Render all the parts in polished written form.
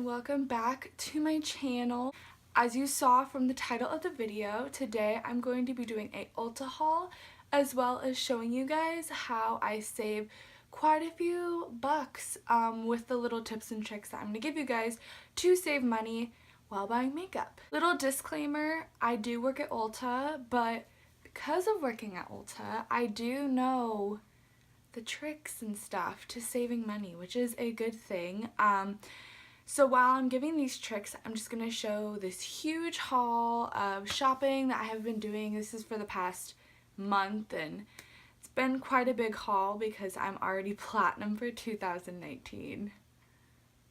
and welcome back to my channel. As you saw from the title of the video, today I'm going to be doing a Ulta haul as well as showing you guys how I save quite a few bucks with the little tips and tricks that I'm going to give you guys to save money while buying makeup. Little disclaimer, I do work at Ulta, but because of working at Ulta, I do know the tricks and stuff to saving money, which is a good thing. So while I'm giving these tricks, I'm just going to show this huge haul of shopping that I have been doing. This is for the past month, and it's been quite a big haul because I'm already platinum for 2019.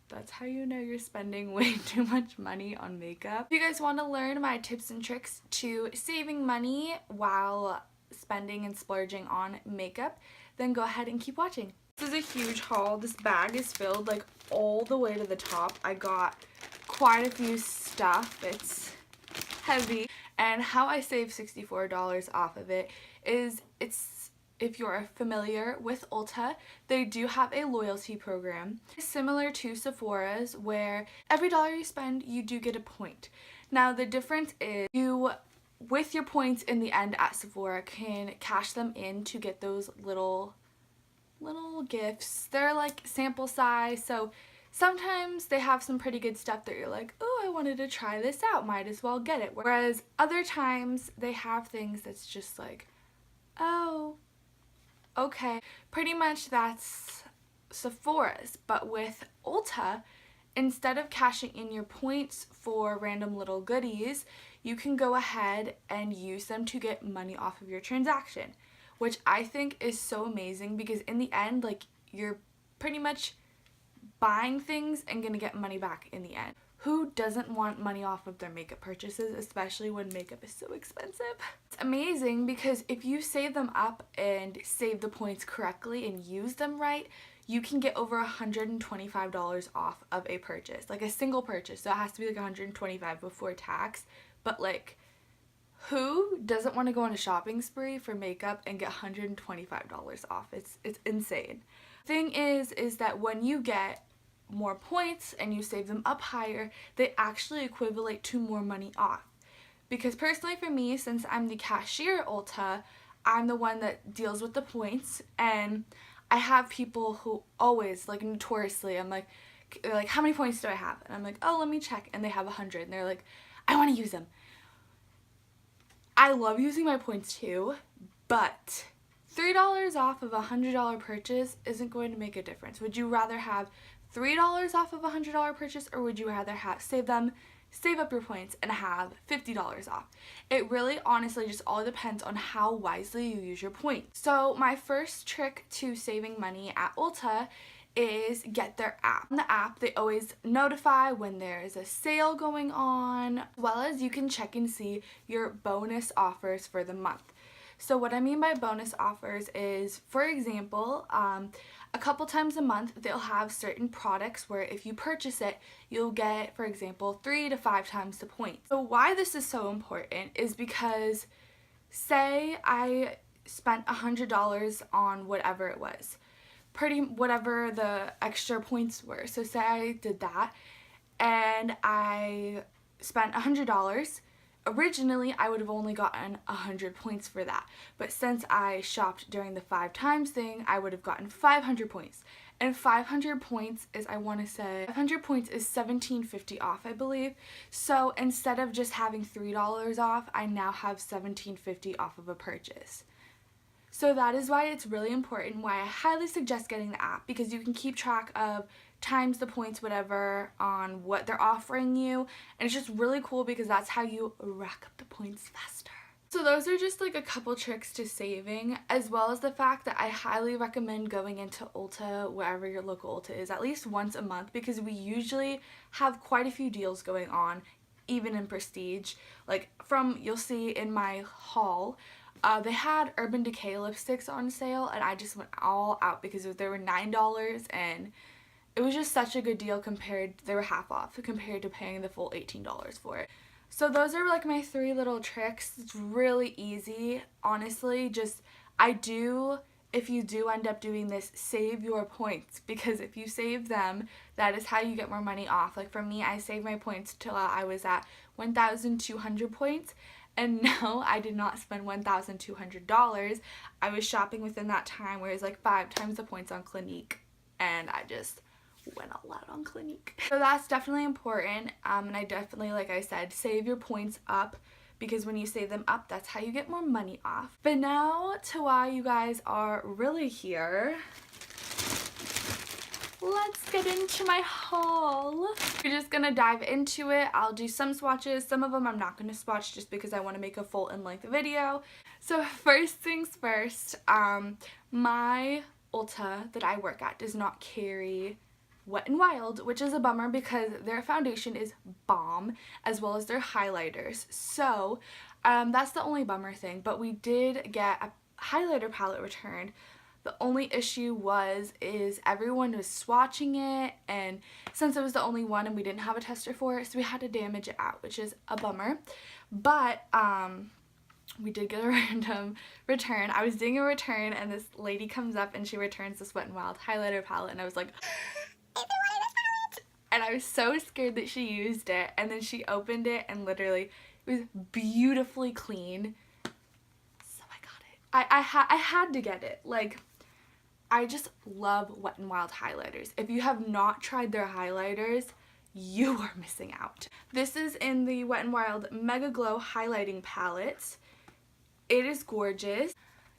That's how you know you're spending way too much money on makeup. If you guys want to learn my tips and tricks to saving money while spending and splurging on makeup, then go ahead and keep watching. This is a huge haul. This bag is filled like all the way to the top. I got quite a few stuff. It's heavy. And how I saved $64 off of it is, if you're familiar with Ulta, they do have a loyalty program similar to Sephora's, where every dollar you spend you do get a point. Now the difference is you, with your points in the end at Sephora, can cash them in to get those little gifts. They're like sample size, so sometimes they have some pretty good stuff that you're like, oh, I wanted to try this out, might as well get it. Whereas other times they have things that's just like, oh, okay. Pretty much that's Sephora's, but with Ulta, instead of cashing in your points for random little goodies, you can go ahead and use them to get money off of your transaction, which I think is so amazing because in the end, like, you're pretty much buying things and gonna get money back in the end. Who doesn't want money off of their makeup purchases, especially when makeup is so expensive? It's amazing because if you save them up and save the points correctly and use them right, you can get over $125 off of a purchase, like a single purchase. So it has to be like $125 before tax, but like, who doesn't want to go on a shopping spree for makeup and get $125 off? It's insane. Thing is that when you get more points and you save them up higher, they actually equivalent to more money off. Because personally for me, since I'm the cashier at Ulta, I'm the one that deals with the points, and I have people who always, like, notoriously, I'm like, they're like, how many points do I have? And I'm like, oh, let me check, and they have 100, and they're like, I want to use them. I love using my points too, but $3 off of a $100 purchase isn't going to make a difference. Would you rather have $3 off of a $100 purchase, or would you rather save up your points and have $50 off? It really honestly just all depends on how wisely you use your points. So my first trick to saving money at Ulta is get their app. On the app, they always notify when there is a sale going on, as well as you can check and see your bonus offers for the month. So what I mean by bonus offers is, for example, a couple times a month they'll have certain products where if you purchase it, you'll get, for example, 3 to 5 times the points. So why this is so important is because, say I spent $100 on whatever it was, whatever the extra points were. So say I did that and I spent $100. Originally, I would have only gotten 100 points for that, but since I shopped during the 5 times thing, I would have gotten 500 points. And 500 points is, I want to say, 500 points is $17.50 off, I believe. So instead of just having $3 off, I now have $17.50 off of a purchase. So that is why it's really important, why I highly suggest getting the app, because you can keep track of times the points, whatever, on what they're offering you, and it's just really cool because that's how you rack up the points faster. So those are just like a couple tricks to saving, as well as the fact that I highly recommend going into Ulta, wherever your local Ulta is, at least once a month, because we usually have quite a few deals going on, even in Prestige. Like, you'll see in my haul, they had Urban Decay lipsticks on sale, and I just went all out because they were $9, and it was just such a good deal they were half off compared to paying the full $18 for it. So those are like my 3 little tricks. It's really easy, honestly. I do if you do end up doing this, save your points, because if you save them, that is how you get more money off. Like for me, I saved my points till I was at 1,200 points, and no, I did not spend $1,200. I was shopping within that time where it's like 5 times the points on Clinique, and I just went all out on Clinique. So that's definitely important, and I definitely, like I said, save your points up, because when you save them up, that's how you get more money off. But now to why you guys are really here. Let's get into my haul. We're just gonna dive into it. I'll do some swatches. Some of them I'm not gonna swatch just because I want to make a full in-length video. So first things first, my Ulta that I work at does not carry Wet n Wild, which is a bummer because their foundation is bomb, as well as their highlighters. So that's the only bummer thing, but we did get a highlighter palette returned. The only issue is everyone was swatching it, and since it was the only one and we didn't have a tester for it, so we had to damage it out, which is a bummer. But we did get a random return. I was doing a return and this lady comes up and she returns this Wet n Wild highlighter palette, and I was like, and I was so scared that she used it, and then she opened it and literally it was beautifully clean, so I got it. I had to get it. Like, I just love Wet n Wild highlighters. If you have not tried their highlighters, you are missing out. This is in the Wet n Wild Mega Glow highlighting palette. It is gorgeous.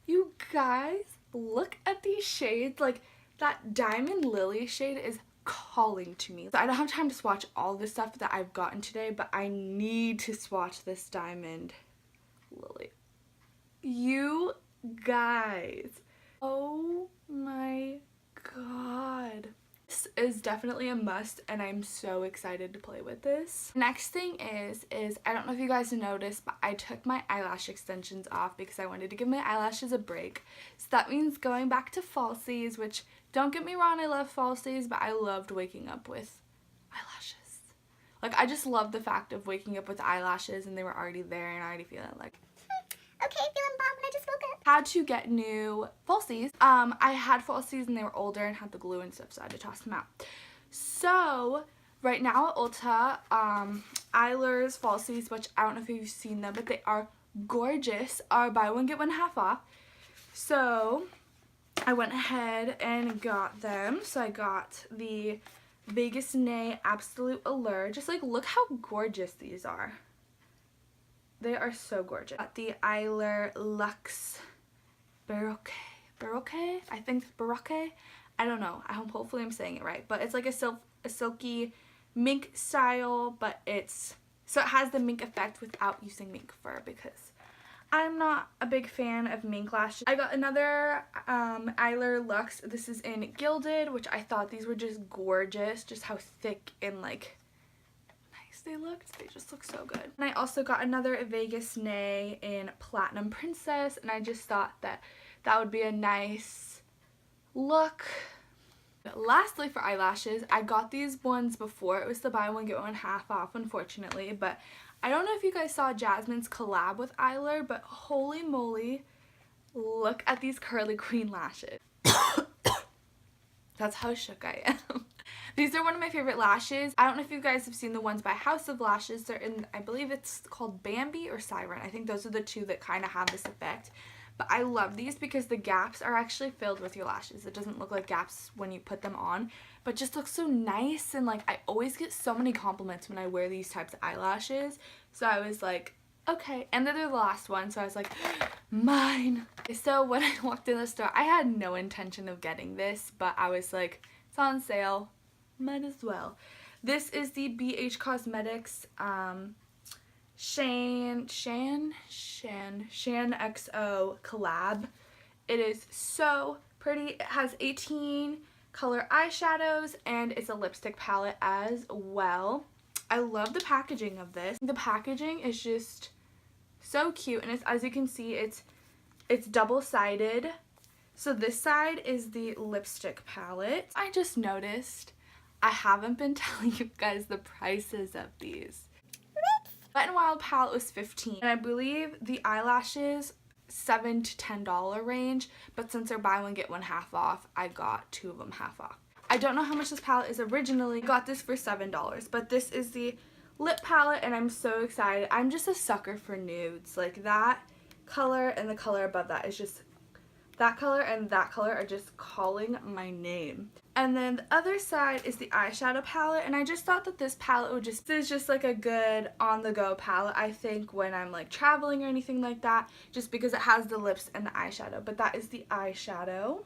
You guys, look at these shades. Like, that Diamond Lily shade is calling to me. So I don't have time to swatch all the stuff that I've gotten today, but I need to swatch this Diamond Lily. You guys, oh my god. This is definitely a must, and I'm so excited to play with this. Next thing is I don't know if you guys noticed, but I took my eyelash extensions off because I wanted to give my eyelashes a break. So that means going back to falsies, which, don't get me wrong, I love falsies, but I loved waking up with eyelashes. Like, I just love the fact of waking up with eyelashes and they were already there and already feeling like, okay, feeling bomb when I just woke up. Had to get new falsies. I had falsies and they were older and had the glue and stuff, so I had to toss them out. So right now at Ulta, Eyelures falsies, which I don't know if you've seen them, but they are gorgeous, are buy one get one half off. So I went ahead and got them. So I got the Vegas Nay Absolute Allure. Just like, look how gorgeous these are. They are so gorgeous. Got the Eyelure Luxe Baroque. I think Baroque. I don't know. Hopefully I'm saying it right. But it's like a silky mink style, but so it has the mink effect without using mink fur, because I'm not a big fan of mink lashes. I got another Eyelure Luxe. This is in Gilded, which I thought these were just gorgeous. Just how thick and like nice they looked. They just look so good. And I also got another Vegas Nay in Platinum Princess, and I just thought that that would be a nice look. Lastly, for eyelashes, I got these ones before. It was the buy one get one half off, unfortunately, but I don't know if you guys saw Jasmine's collab with Eyelure, but holy moly, look at these curly queen lashes. That's how shook I am. These are one of my favorite lashes. I don't know if you guys have seen the ones by House of Lashes. They're in, I believe it's called Bambi or Siren. I think those are the two that kind of have this effect. But I love these because the gaps are actually filled with your lashes. It doesn't look like gaps when you put them on, but just looks so nice. And like, I always get so many compliments when I wear these types of eyelashes. So I was like, okay. And then they're the last one, so I was like, mine. So when I walked in the store, I had no intention of getting this, but I was like, it's on sale, might as well. This is the BH Cosmetics shaaanxo collab. It is so pretty. It has 18 color eyeshadows and it's a lipstick palette as well. I love the packaging of this. The packaging is just so cute, and it's, as you can see, it's double-sided. So this side is the lipstick palette. I just noticed I haven't been telling you guys the prices of these. Wet n Wild palette was $15, and I believe the eyelashes $7 to $10 range, but since they're buy one get one half off, I got 2 of them half off. I don't know how much this palette is originally. I got this for $7, but this is the lip palette and I'm so excited. I'm just a sucker for nudes. Like that color and the color above that is just, that color and that color are just calling my name. And then the other side is the eyeshadow palette, and I just thought that this palette would just, this is just like a good on-the-go palette, I think, when I'm like traveling or anything like that, just because it has the lips and the eyeshadow. But that is the eyeshadow.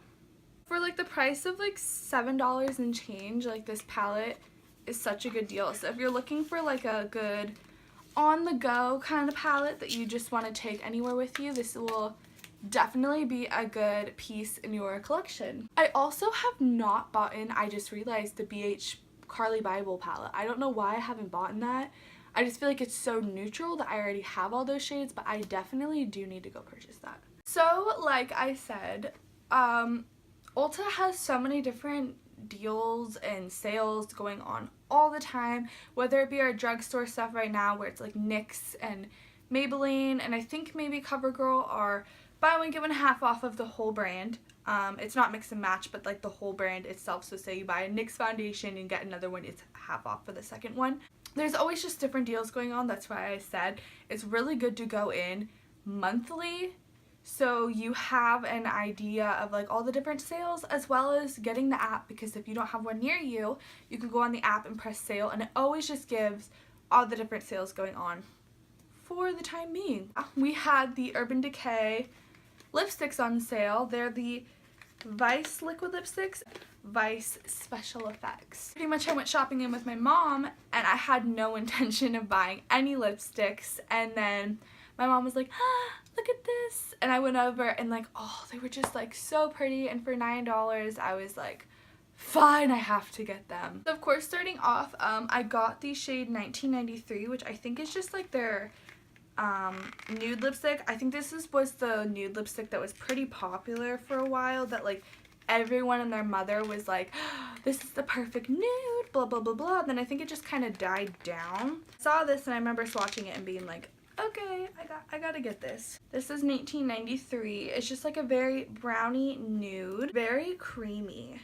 For like the price of like $7 and change, like this palette is such a good deal. So if you're looking for like a good on-the-go kind of palette that you just want to take anywhere with you, this will definitely be a good piece in your collection. I also have not bought in, I just realized, the BH Carly Bible palette. I don't know why I haven't bought in that. I just feel like it's so neutral that I already have all those shades, but I definitely do need to go purchase that. So like I said, Ulta has so many different deals and sales going on all the time, whether it be our drugstore stuff right now where it's like NYX and Maybelline and I think maybe CoverGirl are buy one get one half off of the whole brand. It's not mix and match, but like the whole brand itself. So say you buy a NYX foundation and get another one, it's half off for the second one. There's always just different deals going on. That's why I said it's really good to go in monthly so you have an idea of like all the different sales, as well as getting the app, because if you don't have one near you, you can go on the app and press sale and it always just gives all the different sales going on for the time being. We had the Urban Decay lipsticks on sale. They're the Vice liquid lipsticks, Vice special effects. Pretty much I went shopping in with my mom and I had no intention of buying any lipsticks, and then my mom was like, ah, look at this, and I went over and like, oh, they were just like so pretty, and for $9 I was like, fine, I have to get them. So of course, starting off, I got the shade 1993, which I think is just like their nude lipstick. I think this was the nude lipstick that was pretty popular for a while, that like everyone and their mother was like, oh, this is the perfect nude, blah blah blah blah. Then I think it just kind of died down. I saw this and I remember swatching it and being like, okay, I gotta get this. This is 1993. It's just like a very brownie nude, very creamy,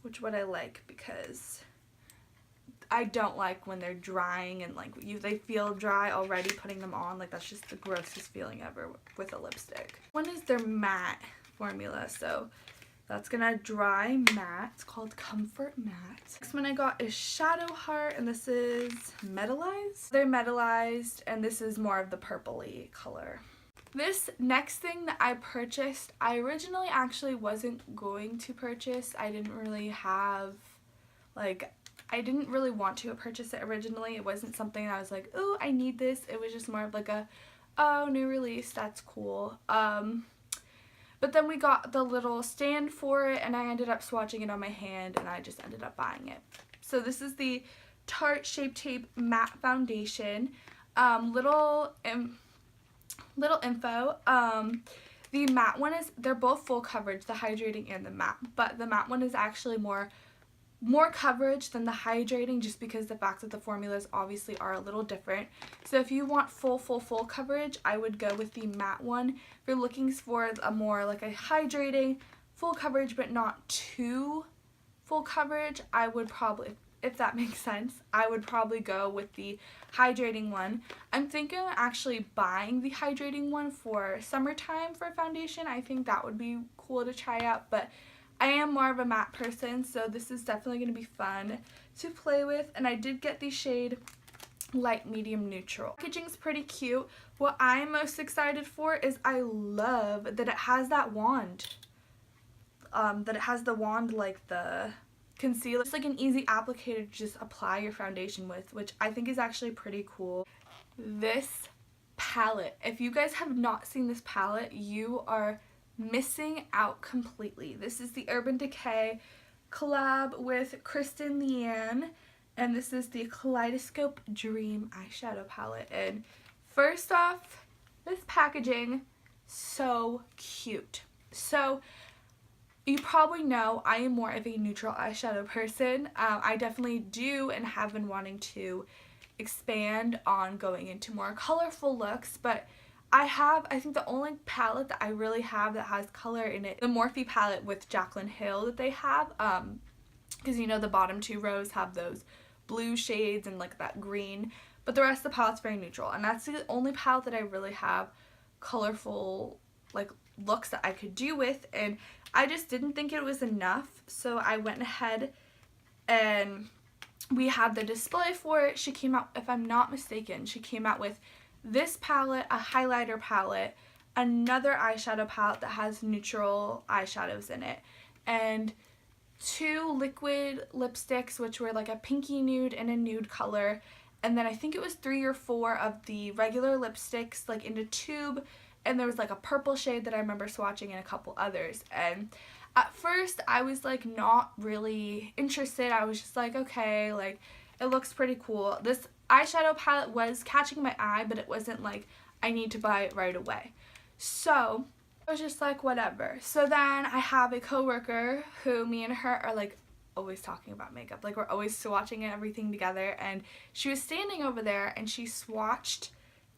which what I like, because I don't like when they're drying and like they feel dry already putting them on. Like that's just the grossest feeling ever with a lipstick. One is their matte formula, so that's gonna dry matte. It's called Comfort Matte. Next one I got is Shadow Heart, and this is metallized. They're metallized, and this is more of the purpley color. This next thing that I purchased, I originally actually wasn't going to purchase. I didn't really have, like, I didn't really want to purchase it originally. It wasn't something I was like, oh, I need this. It was just more of like a, oh, new release, that's cool. But then we got the little stand for it and I ended up swatching it on my hand and I just ended up buying it. So this is the Tarte Shape Tape Matte Foundation. Little info. The matte one is, they're both full coverage, the hydrating and the matte, but the matte one is actually more coverage than the hydrating, just because the fact that the formulas obviously are a little different. So if you want full coverage, I would go with the matte one. If you're looking for a more like a hydrating, full coverage but not too full coverage, I would probably, if that makes sense, I would probably go with the hydrating one. I'm thinking of actually buying the hydrating one for summertime for foundation. I think that would be cool to try out, but I am more of a matte person, so this is definitely going to be fun to play with. And I did get the shade Light Medium Neutral. Packaging's pretty cute. What I'm most excited for is I love that it has that wand. That it has the wand like the concealer. It's like an easy applicator to just apply your foundation with, which I think is actually pretty cool. This palette, if you guys have not seen this palette, you are missing out completely. This is the Urban Decay collab with Kristine, Leanne, and this is the Kaleidoscope Dream eyeshadow palette. And first off, this packaging, so cute. So you probably know I am more of a neutral eyeshadow person. I definitely do and have been wanting to expand on going into more colorful looks, but I think the only palette that I really have that has color in it, the Morphe palette with Jaclyn Hill that they have, because you know the bottom 2 rows have those blue shades and like that green, but the rest of the palette's very neutral, and that's the only palette that I really have colorful like looks that I could do with, and I just didn't think it was enough, so I went ahead and we had the display for it. She came out, if I'm not mistaken, she came out with this palette, a highlighter palette, another eyeshadow palette that has neutral eyeshadows in it, and 2 liquid lipsticks, which were like a pinky nude and a nude color, and then I think it was 3 or 4 of the regular lipsticks like in a tube, and there was like a purple shade that I remember swatching and a couple others. And at first I was like not really interested. I was just like, okay, like it looks pretty cool. This eyeshadow palette was catching my eye, but it wasn't like I need to buy it right away. So I was just like, whatever. So then I have a coworker who me and her are like always talking about makeup. Like we're always swatching and everything together, and she was standing over there and she swatched,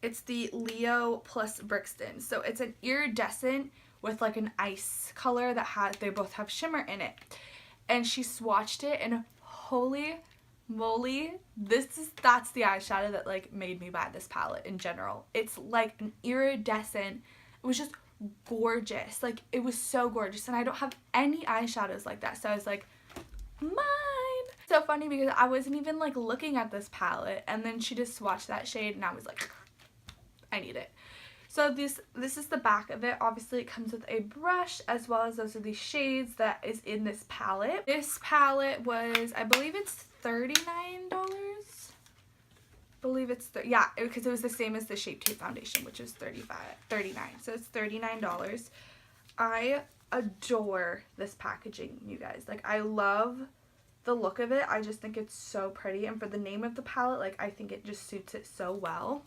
it's the Leo plus Brixton. So it's an iridescent with like an ice color that has, they both have shimmer in it. And she swatched it, and holy moly, that's the eyeshadow that like made me buy this palette in general. It's like an iridescent, it was just gorgeous. Like it was so gorgeous, and I don't have any eyeshadows like that, so I was like, mine. So funny because I wasn't even like looking at this palette, and then she just swatched that shade and I was like, I need it. So this is the back of it. Obviously it comes with a brush, as well as those are the shades that is in this palette. This palette was, I believe it's $39. Believe it's yeah, because it was the same as the Shape Tape foundation, which was $39. So it's $39. I adore this packaging, you guys. Like I love the look of it. I just think it's so pretty, and for the name of the palette, like I think it just suits it so well.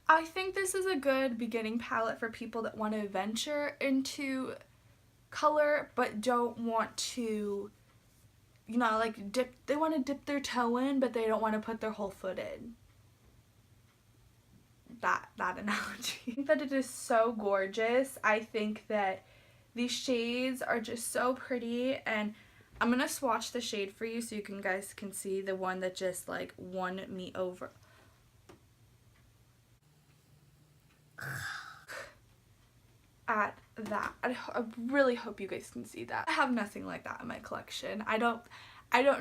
I think this is a good beginning palette for people that want to venture into color but don't want to, you know, like they want to dip their toe in, but they don't want to put their whole foot in. That analogy. I think that it is so gorgeous. I think that these shades are just so pretty, and I'm gonna swatch the shade for you so you guys can see the one that just like won me over. At that, I really hope you guys can see that. I have nothing like that in my collection. I don't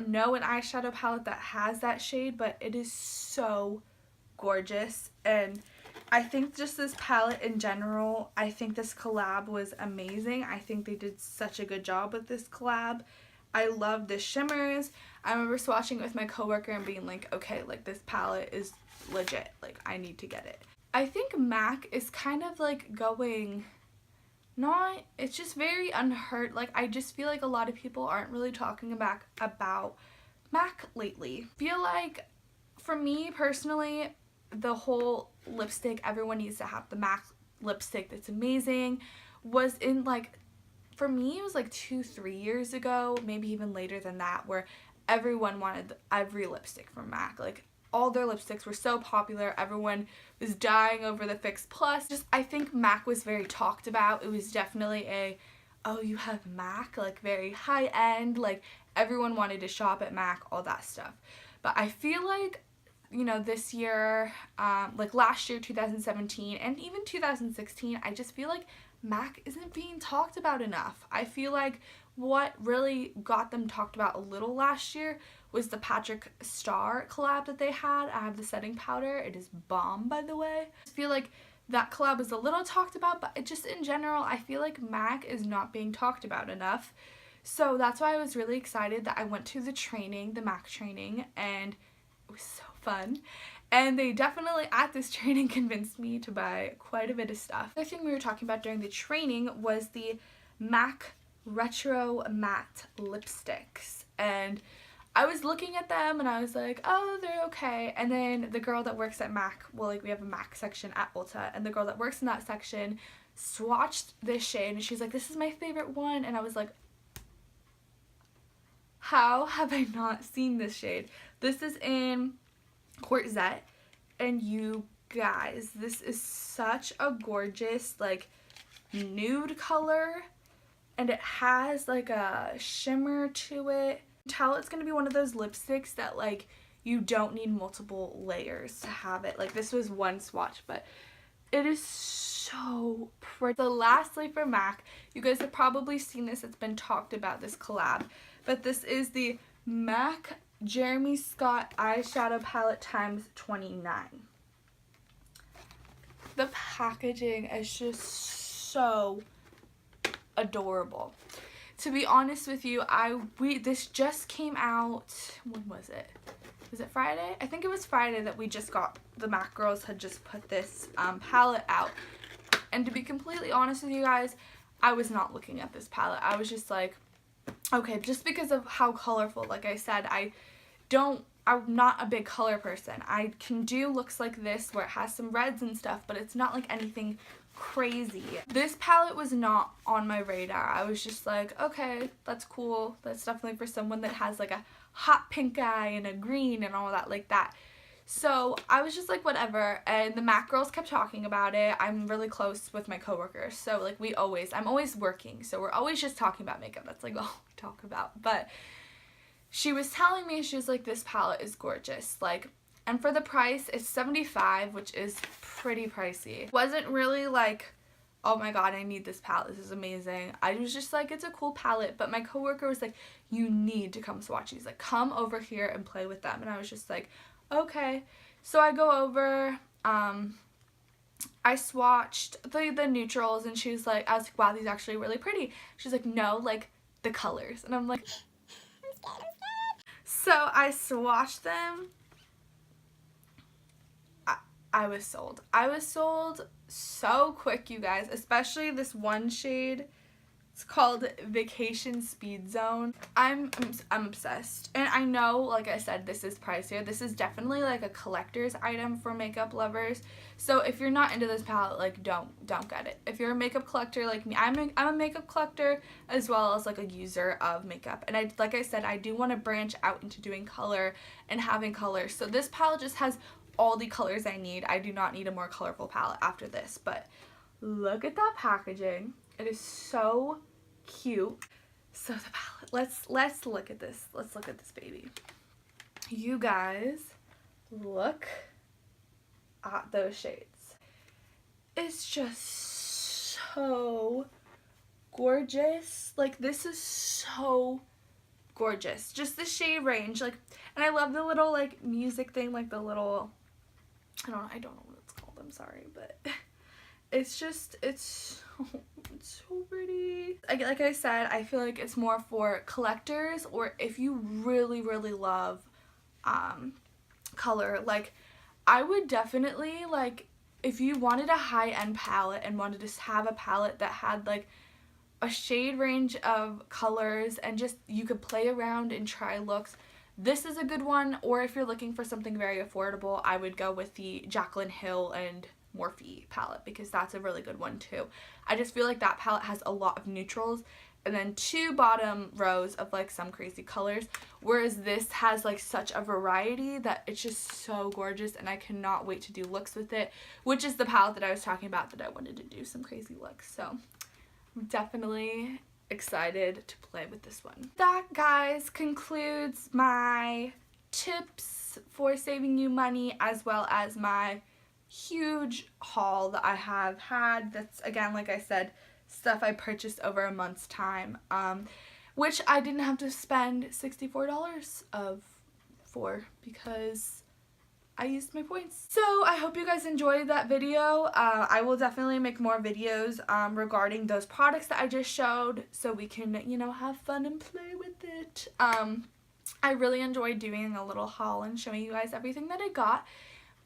know an eyeshadow palette that has that shade, but it is so gorgeous. And I think just this palette in general, I think this collab was amazing. I think they did such a good job with this collab. I love the shimmers. I remember swatching it with my coworker and being like, okay, like this palette is legit, like I need to get it. I think MAC is kind of like going, it's just very unheard. Like I just feel like a lot of people aren't really talking about MAC lately. I feel like for me personally, the whole lipstick, everyone needs to have the MAC lipstick that's amazing, was in like, for me it was like 2-3 years ago, maybe even later than that, where everyone wanted every lipstick from MAC. Like all their lipsticks were so popular, everyone was dying over the Fix Plus. Just I think MAC was very talked about. It was definitely a, oh, you have MAC, like very high end, like everyone wanted to shop at MAC, all that stuff. But I feel like, you know, this year, like last year, 2017, and even 2016, I just feel like MAC isn't being talked about enough. I feel like what really got them talked about a little last year was the Patrick Star collab that they had. I have the setting powder. It is bomb, by the way. I feel like that collab was a little talked about, but it just in general, I feel like MAC is not being talked about enough. So that's why I was really excited that I went to the training, the MAC training, and it was so fun. And they definitely, at this training, convinced me to buy quite a bit of stuff. The other thing we were talking about during the training was the MAC Retro Matte lipsticks. And I was looking at them and I was like, oh, they're okay. And then the girl that works at MAC, well, like we have a MAC section at Ulta, and the girl that works in that section swatched this shade and she's like, this is my favorite one. And I was like, how have I not seen this shade? This is in Quartzette, and you guys, this is such a gorgeous like nude color, and it has like a shimmer to it. Tell it's gonna be one of those lipsticks that like you don't need multiple layers to have it. Like this was one swatch, but it is so pretty. So lastly for MAC, you guys have probably seen this, it's been talked about, this collab, but this is the MAC Jeremy Scott Eyeshadow Palette times 29. The packaging is just so adorable. To be honest with you, this just came out, when was it? Was it Friday? I think it was Friday that we just got, the MAC girls had just put this palette out. And to be completely honest with you guys, I was not looking at this palette. I was just like, okay, just because of how colorful, like I said, I'm not a big color person. I can do looks like this where it has some reds and stuff, but it's not like anything crazy. This palette was not on my radar. I was just like, okay, that's cool. That's definitely for someone that has like a hot pink eye and a green and all that like that. So I was just like, whatever, and the MAC girls kept talking about it. I'm really close with my coworkers, so like I'm always working, so we're always just talking about makeup. That's like all we talk about. But she was telling me, she was like, this palette is gorgeous, like, and for the price, it's $75, which is pretty pricey. It wasn't really like, oh my god, I need this palette, this is amazing. I was just like, it's a cool palette, but my coworker was like, you need to come swatch these, like, come over here and play with them. And I was just like, okay. So I go over, I swatched the neutrals, and she was like, I was like, wow, these are actually really pretty. She's like, no, like, the colors. And I'm like, I'm scared. So I swatched them. I was sold. I was sold so quick, you guys, especially this one shade. It's called Vacation Speed Zone. I'm obsessed. And I know, like I said, this is pricier. This is definitely like a collector's item for makeup lovers. So if you're not into this palette, like don't get it. If you're a makeup collector like me, I'm a makeup collector as well as like a user of makeup. And like I said, I do want to branch out into doing color and having colors. So this palette just has all the colors I need. I do not need a more colorful palette after this. But look at that packaging. It is so cute. So the palette, let's look at this. Let's look at this baby. You guys, look at those shades. It's just so gorgeous. Like, this is so gorgeous. Just the shade range, like, and I love the little like music thing, like the little, I don't know what it's called, I'm sorry, but it's just, it's so pretty. Like I said, I feel like it's more for collectors, or if you really love color. Like, I would definitely, like, if you wanted a high-end palette and wanted to have a palette that had like a shade range of colors and just you could play around and try looks, this is a good one. Or if you're looking for something very affordable, I would go with the Jaclyn Hill and Morphe palette, because that's a really good one too. I just feel like that palette has a lot of neutrals and then 2 bottom rows of like some crazy colors, whereas this has like such a variety that it's just so gorgeous, and I cannot wait to do looks with it, which is the palette that I was talking about that I wanted to do some crazy looks. So I'm definitely excited to play with this one. That, guys, concludes my tips for saving you money, as well as my huge haul that I have had. That's, again, like I said, stuff I purchased over a month's time, which I didn't have to spend $64 for, because I used my points. So I hope you guys enjoyed that video. I will definitely make more videos regarding those products that I just showed, so we can, you know, have fun and play with it. I really enjoyed doing a little haul and showing you guys everything that I got.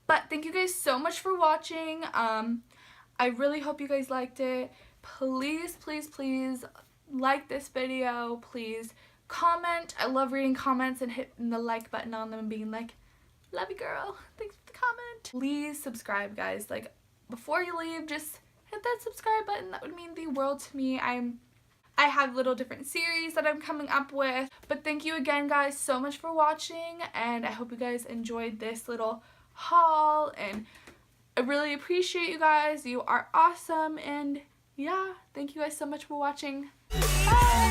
But thank you guys so much for watching. I really hope you guys liked it. Please like this video. Please comment. I love reading comments and hitting the like button on them and being like, love you, girl, thanks for the comment. Please subscribe, guys. Like, before you leave, just hit that subscribe button. That would mean the world to me. I have little different series that I'm coming up with. But thank you again, guys, so much for watching, and I hope you guys enjoyed this little haul and I really appreciate you guys. You are awesome. And yeah, thank you guys so much for watching. Bye!